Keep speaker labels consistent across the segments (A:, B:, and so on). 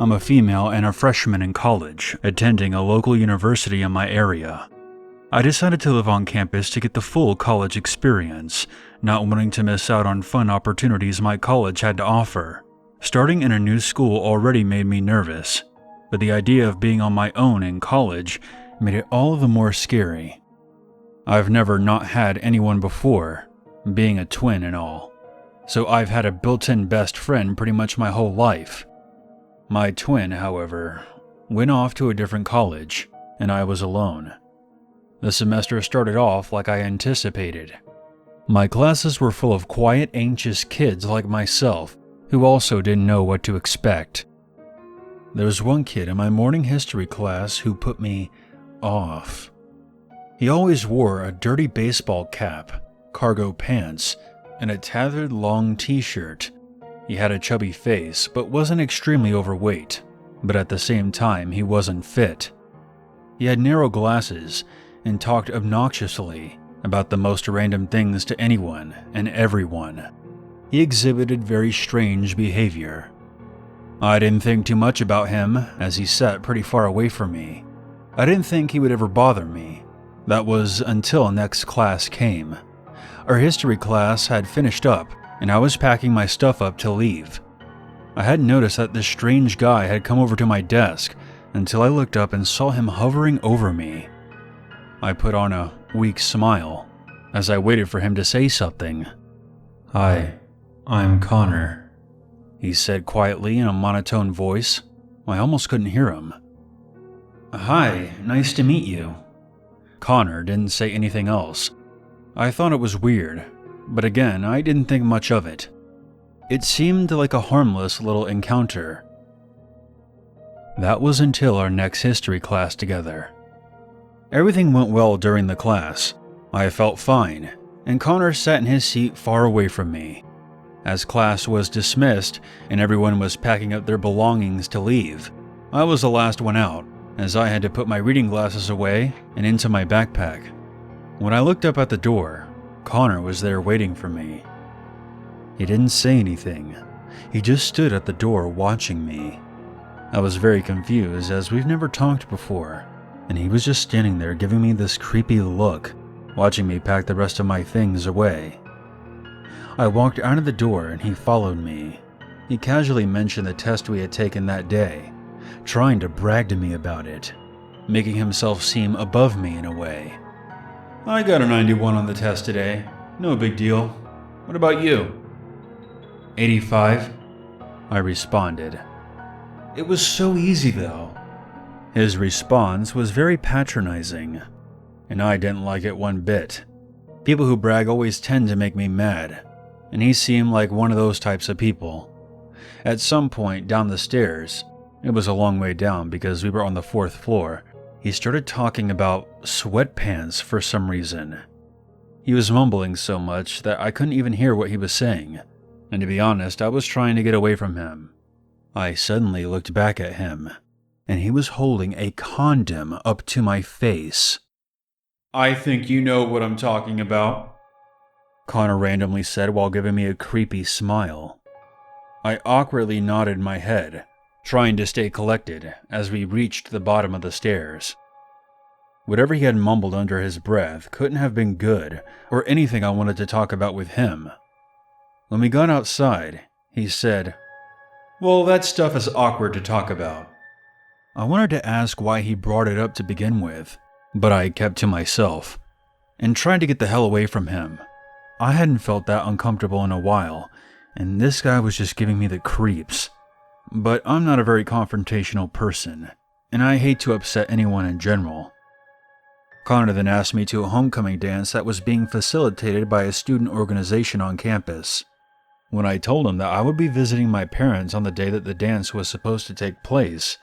A: I'm a female and a freshman in college, attending a local university in my area. I decided to live on campus to get the full college experience, not wanting to miss out on fun opportunities my college had to offer. Starting in a new school already made me nervous, but the idea of being on my own in college made it all the more scary. I've never not had anyone before, being a twin and all, so I've had a built-in best friend pretty much my whole life. My twin, however, went off to a different college, and I was alone. The semester started off like I anticipated. My classes were full of quiet, anxious kids like myself who also didn't know what to expect. There was one kid in my morning history class who put me off. He always wore a dirty baseball cap, cargo pants, and a tattered long t-shirt. He had a chubby face but wasn't extremely overweight, but at the same time he wasn't fit. He had narrow glasses and talked obnoxiously about the most random things to anyone and everyone. He exhibited very strange behavior. I didn't think too much about him as he sat pretty far away from me. I didn't think he would ever bother me. That was until next class came. Our history class had finished up and I was packing my stuff up to leave. I hadn't noticed that this strange guy had come over to my desk until I looked up and saw him hovering over me. I put on a weak smile as I waited for him to say something. "Hi, I'm Connor," he said quietly in a monotone voice. I almost couldn't hear him. "Hi, nice to meet you." Connor didn't say anything else. I thought it was weird, but again, I didn't think much of it. It seemed like a harmless little encounter. That was until our next history class together. Everything went well during the class. I felt fine, and Connor sat in his seat far away from me. As class was dismissed and everyone was packing up their belongings to leave, I was the last one out, as I had to put my reading glasses away and into my backpack. When I looked up at the door, Connor was there waiting for me. He didn't say anything. He just stood at the door watching me. I was very confused as we've never talked before, and he was just standing there giving me this creepy look, watching me pack the rest of my things away. I walked out of the door and he followed me. He casually mentioned the test we had taken that day, trying to brag to me about it, making himself seem above me in a way. "I got a 91 on the test today. No big deal. What about you?" 85, I responded. "It was so easy though." His response was very patronizing, and I didn't like it one bit. People who brag always tend to make me mad, and he seemed like one of those types of people. At some point down the stairs, it was a long way down because we were on the 4th floor, he started talking about sweatpants for some reason. He was mumbling so much that I couldn't even hear what he was saying, and to be honest, I was trying to get away from him. I suddenly looked back at him, and he was holding a condom up to my face. "I think you know what I'm talking about," Connor randomly said while giving me a creepy smile. I awkwardly nodded my head, trying to stay collected as we reached the bottom of the stairs. Whatever he had mumbled under his breath couldn't have been good or anything I wanted to talk about with him. When we got outside, he said, "Well, that stuff is awkward to talk about." I wanted to ask why he brought it up to begin with, but I kept to myself and tried to get the hell away from him. I hadn't felt that uncomfortable in a while, and this guy was just giving me the creeps. But I'm not a very confrontational person, and I hate to upset anyone in general. Connor then asked me to a homecoming dance that was being facilitated by a student organization on campus. When I told him that I would be visiting my parents on the day that the dance was supposed to take place,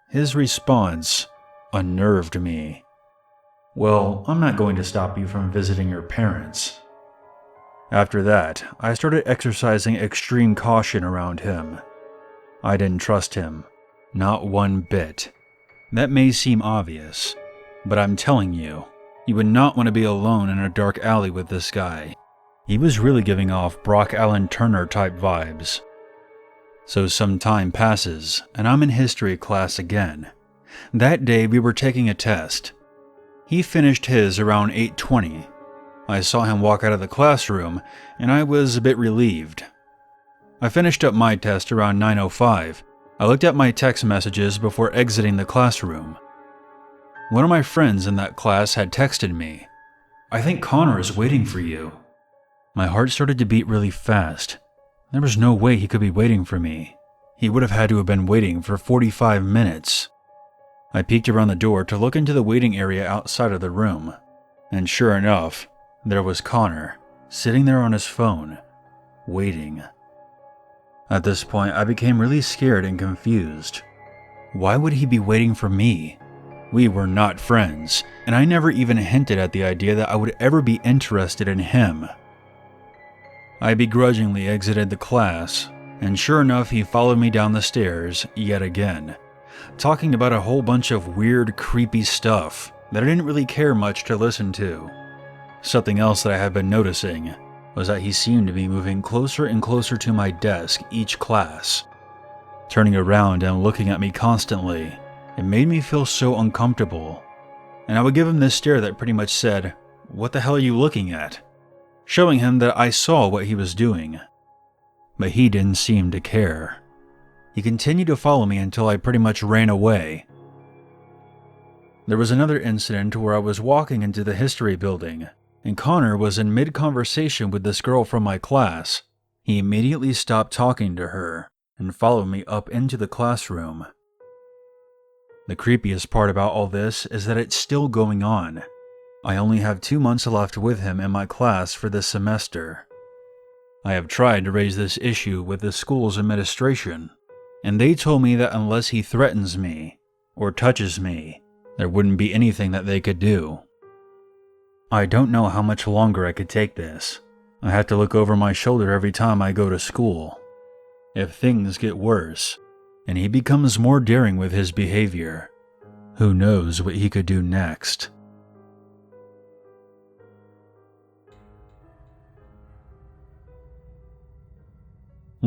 A: his response unnerved me. "Well, I'm not going to stop you from visiting your parents." After that, I started exercising extreme caution around him. I didn't trust him, not one bit. That may seem obvious, but I'm telling you, you would not want to be alone in a dark alley with this guy. He was really giving off Brock Allen Turner type vibes. So some time passes, and I'm in history class again. That day we were taking a test. He finished his around 8:20. I saw him walk out of the classroom, and I was a bit relieved. I finished up my test around 9:05. I looked at my text messages before exiting the classroom. One of my friends in that class had texted me, "I think Connor is waiting for you." My heart started to beat really fast. There was no way he could be waiting for me. He would have had to have been waiting for 45 minutes. I peeked around the door to look into the waiting area outside of the room, and sure enough, there was Connor, sitting there on his phone, waiting. At this point, I became really scared and confused. Why would he be waiting for me? We were not friends, and I never even hinted at the idea that I would ever be interested in him. I begrudgingly exited the class, and sure enough, he followed me down the stairs yet again, talking about a whole bunch of weird, creepy stuff that I didn't really care much to listen to. Something else that I had been noticing was that he seemed to be moving closer and closer to my desk each class. Turning around and looking at me constantly, it made me feel so uncomfortable, and I would give him this stare that pretty much said, "What the hell are you looking at?" showing him that I saw what he was doing. But he didn't seem to care. He continued to follow me until I pretty much ran away. There was another incident where I was walking into the history building, and Connor was in mid-conversation with this girl from my class. He immediately stopped talking to her and followed me up into the classroom. The creepiest part about all this is that it's still going on. I only have 2 months left with him in my class for this semester. I have tried to raise this issue with the school's administration, and they told me that unless he threatens me or touches me, there wouldn't be anything that they could do. I don't know how much longer I could take this. I have to look over my shoulder every time I go to school. If things get worse, and he becomes more daring with his behavior, who knows what he could do next.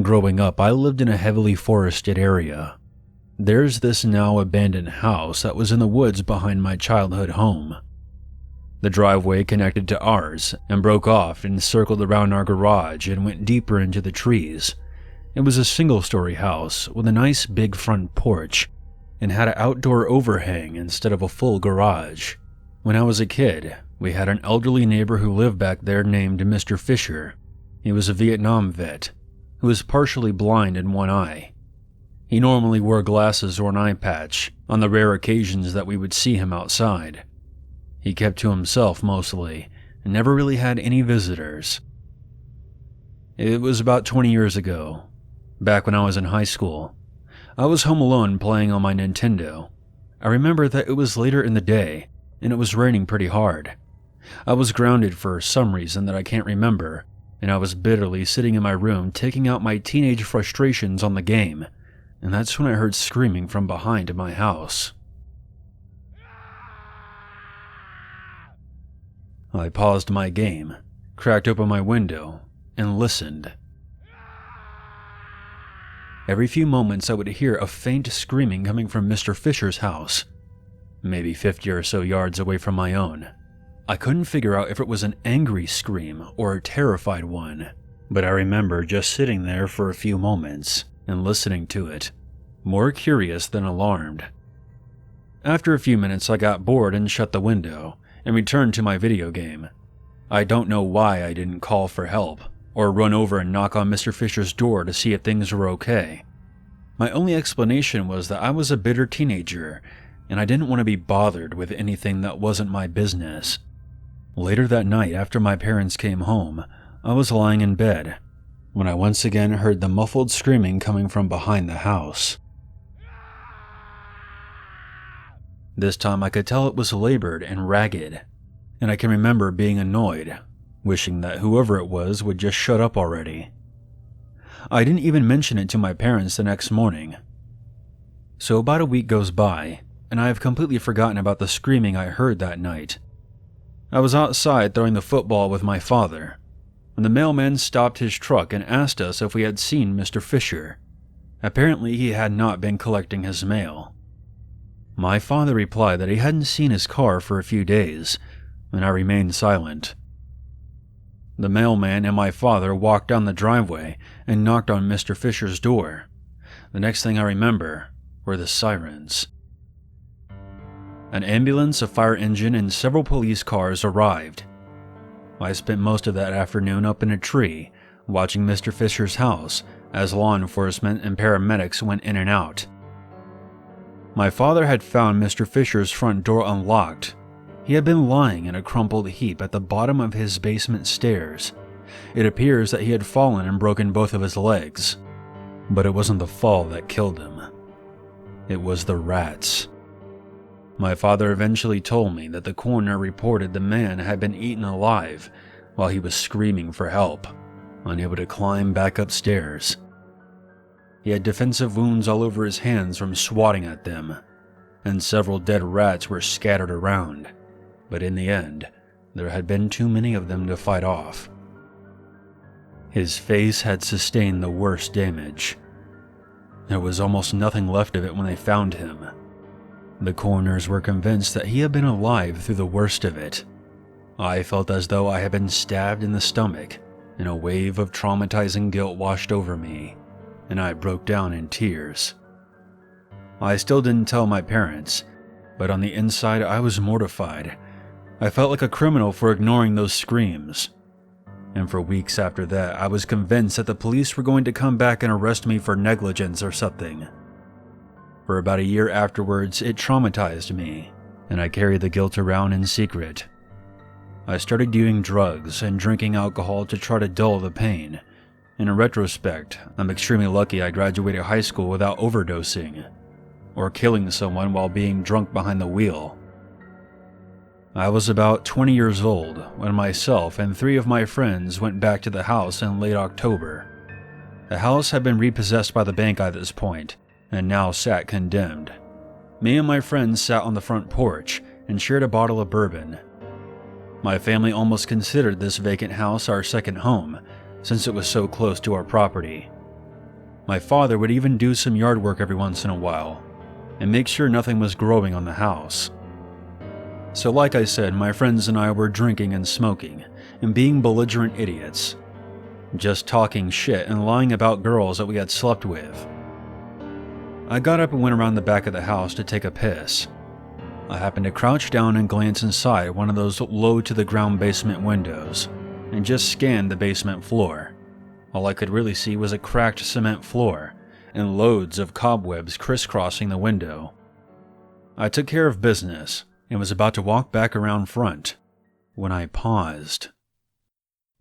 A: Growing up, I lived in a heavily forested area. There's this now abandoned house that was in the woods behind my childhood home. The driveway connected to ours and broke off and circled around our garage and went deeper into the trees. It was a single-story house with a nice big front porch and had an outdoor overhang instead of a full garage. When I was a kid, we had an elderly neighbor who lived back there named Mr. Fisher. He was a Vietnam vet who was partially blind in one eye. He normally wore glasses or an eye patch on the rare occasions that we would see him outside. He kept to himself mostly and never really had any visitors. It was about 20 years ago, back when I was in high school. I was home alone playing on my Nintendo. I remember that it was later in the day and it was raining pretty hard. I was grounded for some reason that I can't remember, and I was bitterly sitting in my room taking out my teenage frustrations on the game, and that's when I heard screaming from behind my house. I paused my game, cracked open my window, and listened. Every few moments I would hear a faint screaming coming from Mr. Fisher's house, maybe 50 or so yards away from my own. I couldn't figure out if it was an angry scream or a terrified one, but I remember just sitting there for a few moments and listening to it, more curious than alarmed. After a few minutes, I got bored and shut the window and returned to my video game. I don't know why I didn't call for help or run over and knock on Mr. Fisher's door to see if things were okay. My only explanation was that I was a bitter teenager and I didn't want to be bothered with anything that wasn't my business. Later that night, after my parents came home, I was lying in bed when I once again heard the muffled screaming coming from behind the house. This time I could tell it was labored and ragged, and I can remember being annoyed, wishing that whoever it was would just shut up already. I didn't even mention it to my parents the next morning. So about a week goes by, and I have completely forgotten about the screaming I heard that night. I was outside throwing the football with my father, when the mailman stopped his truck and asked us if we had seen Mr. Fisher. Apparently, he had not been collecting his mail. My father replied that he hadn't seen his car for a few days, and I remained silent. The mailman and my father walked down the driveway and knocked on Mr. Fisher's door. The next thing I remember were the sirens. An ambulance, a fire engine, and several police cars arrived. I spent most of that afternoon up in a tree, watching Mr. Fisher's house as law enforcement and paramedics went in and out. My father had found Mr. Fisher's front door unlocked. He had been lying in a crumpled heap at the bottom of his basement stairs. It appears that he had fallen and broken both of his legs. But it wasn't the fall that killed him. It was the rats. My father eventually told me that the coroner reported the man had been eaten alive while he was screaming for help, unable to climb back upstairs. He had defensive wounds all over his hands from swatting at them, and several dead rats were scattered around, but in the end, there had been too many of them to fight off. His face had sustained the worst damage. There was almost nothing left of it when they found him. The coroners were convinced that he had been alive through the worst of it. I felt as though I had been stabbed in the stomach, and a wave of traumatizing guilt washed over me, and I broke down in tears. I still didn't tell my parents, but on the inside I was mortified. I felt like a criminal for ignoring those screams. And for weeks after that, I was convinced that the police were going to come back and arrest me for negligence or something. For about a year afterwards, it traumatized me, and I carried the guilt around in secret. I started doing drugs and drinking alcohol to try to dull the pain. In retrospect, I'm extremely lucky I graduated high school without overdosing, or killing someone while being drunk behind the wheel. I was about 20 years old when myself and 3 of my friends went back to the house in late October. The house had been repossessed by the bank at this point, and now sat condemned. Me and my friends sat on the front porch and shared a bottle of bourbon. My family almost considered this vacant house our second home, since it was so close to our property. My father would even do some yard work every once in a while, and make sure nothing was growing on the house. So like I said, my friends and I were drinking and smoking, and being belligerent idiots. Just talking shit and lying about girls that we had slept with. I got up and went around the back of the house to take a piss. I happened to crouch down and glance inside one of those low-to-the-ground basement windows, and just scanned the basement floor. All I could really see was a cracked cement floor, and loads of cobwebs crisscrossing the window. I took care of business, and was about to walk back around front, when I paused.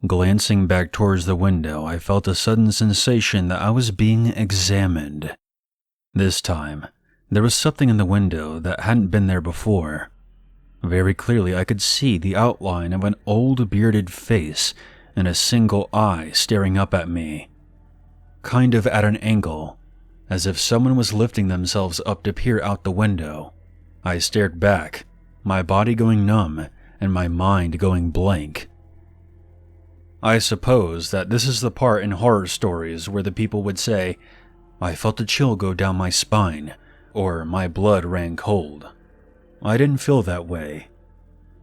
A: Glancing back towards the window, I felt a sudden sensation that I was being examined. This time, there was something in the window that hadn't been there before. Very clearly, I could see the outline of an old bearded face and a single eye staring up at me, kind of at an angle, as if someone was lifting themselves up to peer out the window. I stared back, my body going numb and my mind going blank. I suppose that this is the part in horror stories where the people would say, "I felt a chill go down my spine," or "my blood ran cold." I didn't feel that way.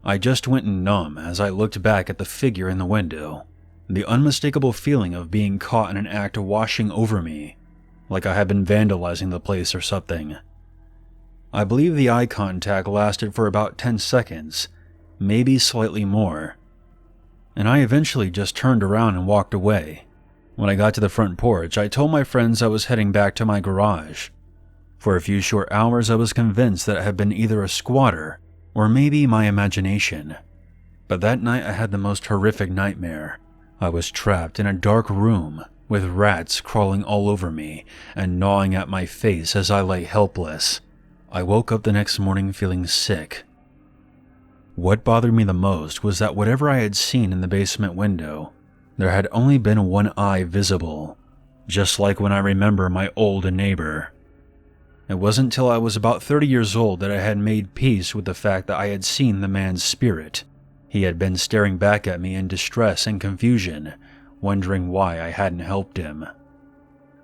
A: I just went numb as I looked back at the figure in the window, the unmistakable feeling of being caught in an act washing over me, like I had been vandalizing the place or something. I believe the eye contact lasted for about 10 seconds, maybe slightly more, and I eventually just turned around and walked away. When I got to the front porch, I told my friends I was heading back to my garage. For a few short hours, I was convinced that it had been either a squatter or maybe my imagination. But that night, I had the most horrific nightmare. I was trapped in a dark room with rats crawling all over me and gnawing at my face as I lay helpless. I woke up the next morning feeling sick. What bothered me the most was that whatever I had seen in the basement window, there had only been one eye visible, just like when I remember my old neighbor. It wasn't until I was about 30 years old that I had made peace with the fact that I had seen the man's spirit. He had been staring back at me in distress and confusion, wondering why I hadn't helped him.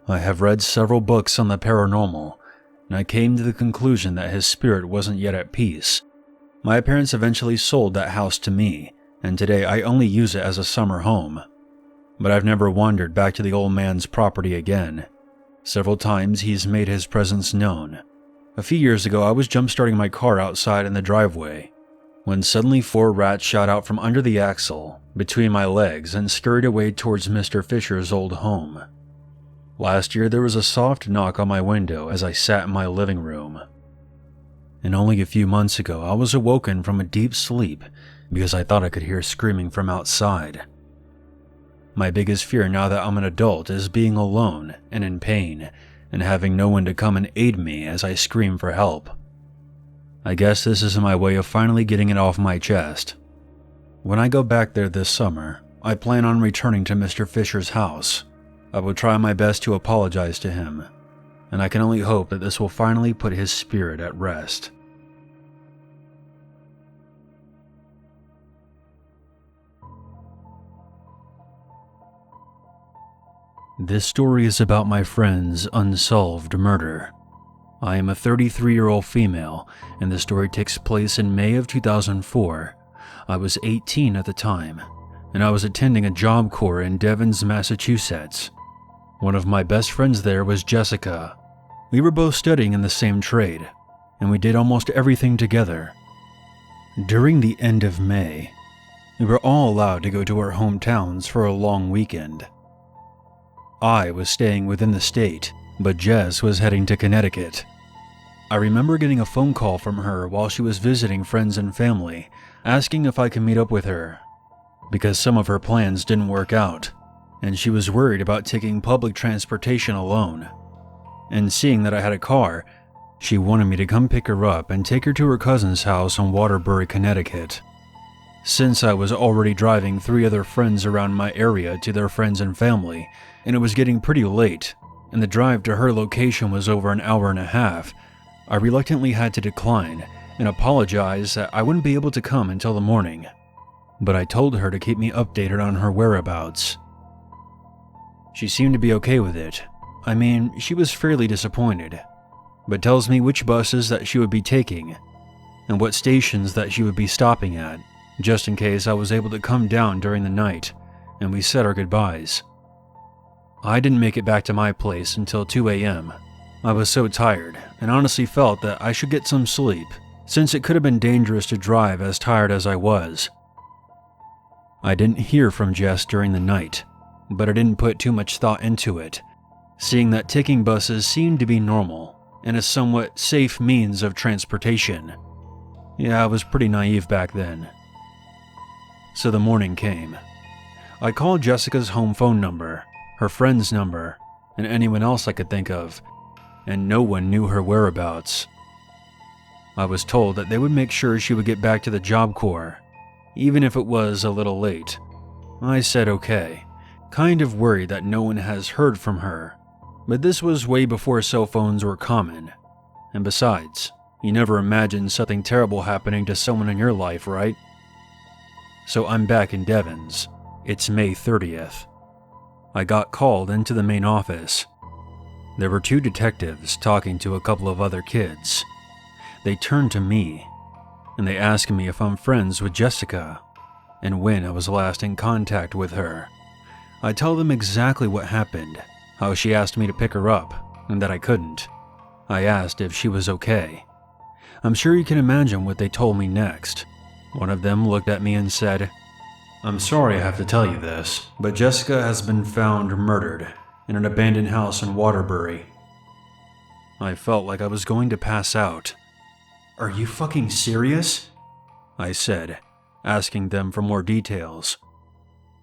A: I have read several books on the paranormal, and I came to the conclusion that his spirit wasn't yet at peace. My parents eventually sold that house to me, and today I only use it as a summer home. But I've never wandered back to the old man's property again. Several times he's made his presence known. A few years ago I was jump-starting my car outside in the driveway, when suddenly 4 rats shot out from under the axle, between my legs, and scurried away towards Mr. Fisher's old home. Last year there was a soft knock on my window as I sat in my living room. And only a few months ago I was awoken from a deep sleep because I thought I could hear screaming from outside. My biggest fear now that I'm an adult is being alone and in pain, and having no one to come and aid me as I scream for help. I guess this is my way of finally getting it off my chest. When I go back there this summer, I plan on returning to Mr. Fisher's house. I will try my best to apologize to him, and I can only hope that this will finally put his spirit at rest. This story is about my friend's unsolved murder. I am a 33-year-old female, and the story takes place in May of 2004. I was 18 at the time, and I was attending a job corps in Devens, Massachusetts. One of my best friends there was Jessica. We were both studying in the same trade, and we did almost everything together. During the end of May, we were all allowed to go to our hometowns for a long weekend. I was staying within the state, but Jess was heading to Connecticut. I remember getting a phone call from her while she was visiting friends and family, asking if I could meet up with her, because some of her plans didn't work out, and she was worried about taking public transportation alone. And seeing that I had a car, she wanted me to come pick her up and take her to her cousin's house in Waterbury, Connecticut. Since I was already driving 3 other friends around my area to their friends and family, and it was getting pretty late, and the drive to her location was over an hour and a half, I reluctantly had to decline and apologize that I wouldn't be able to come until the morning. But I told her to keep me updated on her whereabouts. She seemed to be okay with it. I mean, she was fairly disappointed, but tells me which buses that she would be taking and what stations that she would be stopping at, just in case I was able to come down during the night, and we said our goodbyes. I didn't make it back to my place until 2 a.m. I was so tired and honestly felt that I should get some sleep, since it could have been dangerous to drive as tired as I was. I didn't hear from Jess during the night, but I didn't put too much thought into it, seeing that taking buses seemed to be normal and a somewhat safe means of transportation. Yeah, I was pretty naive back then. So the morning came. I called Jessica's home phone number, her friend's number, and anyone else I could think of, and no one knew her whereabouts. I was told that they would make sure she would get back to the job corps, even if it was a little late. I said okay, kind of worried that no one has heard from her, but this was way before cell phones were common. And besides, you never imagine something terrible happening to someone in your life, right? So I'm back in Devens. It's May 30th. I got called into the main office. There were 2 detectives talking to a couple of other kids. They turned to me, and they asked me if I'm friends with Jessica, and when I was last in contact with her. I tell them exactly what happened, how she asked me to pick her up, and that I couldn't. I asked if she was okay. I'm sure you can imagine what they told me next. One of them looked at me and said, "I'm sorry I have to tell you this, but Jessica has been found murdered in an abandoned house in Waterbury." I felt like I was going to pass out. "Are you fucking serious?" I said, asking them for more details.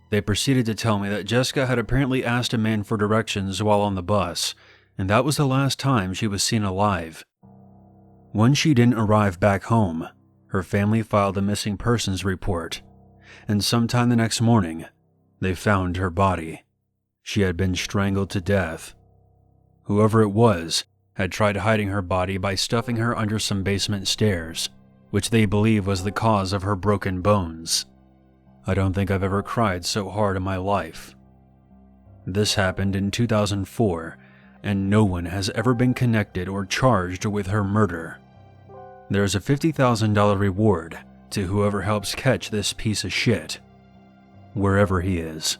A: They proceeded to tell me that Jessica had apparently asked a man for directions while on the bus, and that was the last time she was seen alive. When she didn't arrive back home, her family filed a missing persons report, and sometime the next morning, they found her body. She had been strangled to death. Whoever it was had tried hiding her body by stuffing her under some basement stairs, which they believe was the cause of her broken bones. I don't think I've ever cried so hard in my life. This happened in 2004, and no one has ever been connected or charged with her murder. There's a $50,000 reward to whoever helps catch this piece of shit, wherever he is.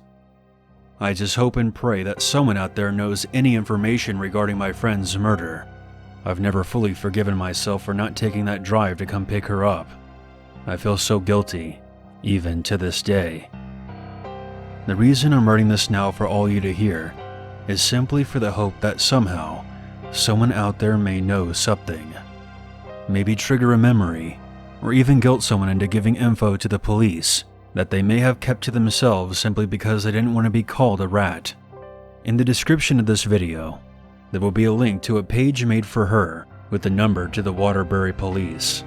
A: I just hope and pray that someone out there knows any information regarding my friend's murder. I've never fully forgiven myself for not taking that drive to come pick her up. I feel so guilty, even to this day. The reason I'm writing this now for all you to hear is simply for the hope that somehow, someone out there may know something. Maybe trigger a memory, or even guilt someone into giving info to the police that they may have kept to themselves simply because they didn't want to be called a rat. In the description of this video, there will be a link to a page made for her with the number to the Waterbury police.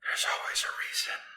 A: There's always a reason.